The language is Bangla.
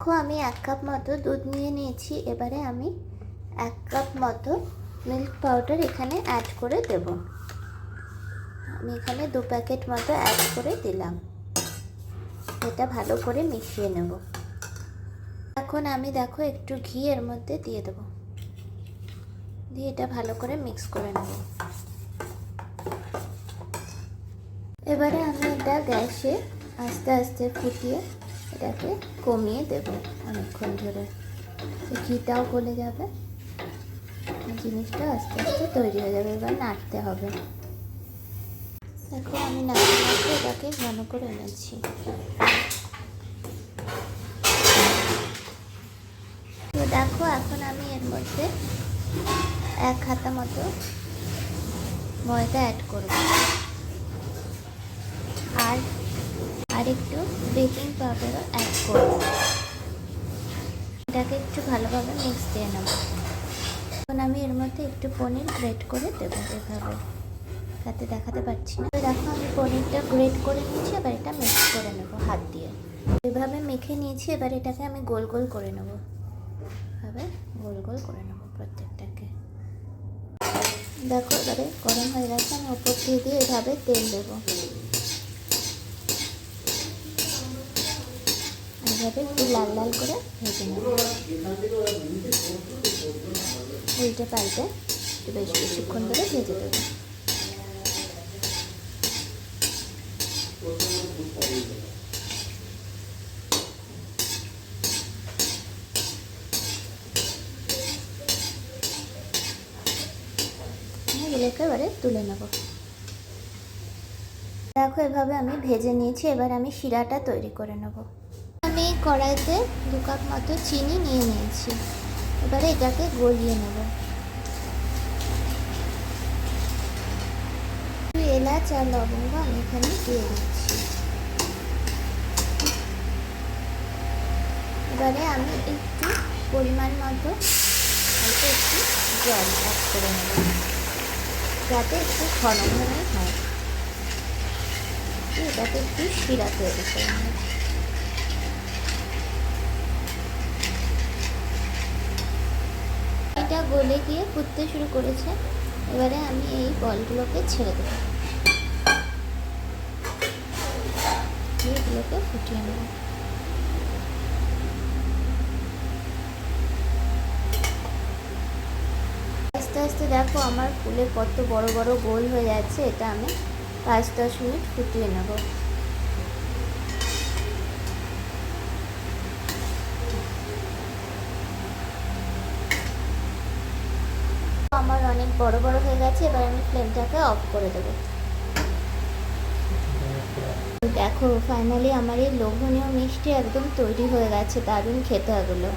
দেখো আমি 1 কাপ মতো দুধ নিয়ে নিয়েছি। এবারে আমি 1 কাপ মতো মিল্ক পাউডার এখানে অ্যাড করে দেব। আমি এখানে 2 প্যাকেট মতো অ্যাড করে দিলাম। এটা ভালো করে মিশিয়ে নেব। এখন আমি দেখো একটু ঘি এর মধ্যে দিয়ে দেব, দিয়ে এটা ভালো করে মিক্স করে নেব। এবারে আমি এটা গ্যাসে আস্তে আস্তে ফুটিয়ে এটাকে কমিয়ে দেব অনেকক্ষণ ধরে। ঘিটাও গলে যাবে, জিনিসটা আস্তে আস্তে তৈরি হয়ে যাবে। এবার নাড়তে হবে। দেখো আমি নাড়তে নাড়তে এটাকে ঘন করে এনেছি। তো দেখো এখন আমি এর মধ্যে 1 হাতা মতো ময়দা অ্যাড করব আর একটু বেকিং পাউডারও অ্যাড করব। এটাকে একটু ভালোভাবে মিক্স দিয়ে নেব। এখন আমি এর মধ্যে একটু পনির গ্রেট করে দেবো, এভাবে তাতে দেখাতে পারছি না। দেখো আমি পনিরটা গ্রেট করে নিয়েছি। এবার এটা মিক্স করে নেব হাত দিয়ে। এভাবে মেখে নিয়েছি। এবার এটাকে আমি গোল গোল করে নেব, এভাবে গোল গোল করে নেব প্রত্যেকটাকে। দেখো এবারে গরম হয়ে গেছে। আমি ওপর দিয়ে এভাবে তেল দেবো। এভাবে একটু লাল লাল করে ভেজে নেব, উল্টে পাল্টে একটু বেশ কিছুক্ষণ ধরে ভেজে দেবো। এগুলোকে এবারে তুলে নেব। দেখো এভাবে আমি ভেজে নিয়েছি। এবার আমি শিরাটা তৈরি করে নেব। আমি কড়াইতে 2 কাপ মতো চিনি নিয়ে নিয়েছি। এবারে এটাকে গলিয়ে নেব। এলাচ আর লবঙ্গ আমি এখানে দিয়ে দিচ্ছি। এবারে আমি একটু পরিমাণ মতো একটু জল অ্যাড করে নেব, যাতে একটু ঘন ঘন হয়। এটাকে একটু শিরা তৈরি করে নেব। এটা গলে গিয়ে ফুটতে শুরু করেছে। এবারে আমি এই বলগুলোকে ছেড়ে দেবো, এগুলোকে ফুটিয়ে নেব। আস্তে আস্তে দেখো আমার ফুলে কত বড় বড় গোল হয়ে যাচ্ছে। এটা আমি 5-10 মিনিট ফুটিয়ে নেব। আমার অনেক বড় বড় হয়ে গেছে। এবার আমি ফ্লেমটাকে অফ করে দেবো। দেখো ফাইনালি আমার এই লোভনীয় মিষ্টি একদম তৈরি হয়ে গেছে। দারুণ খেতে এগুলো।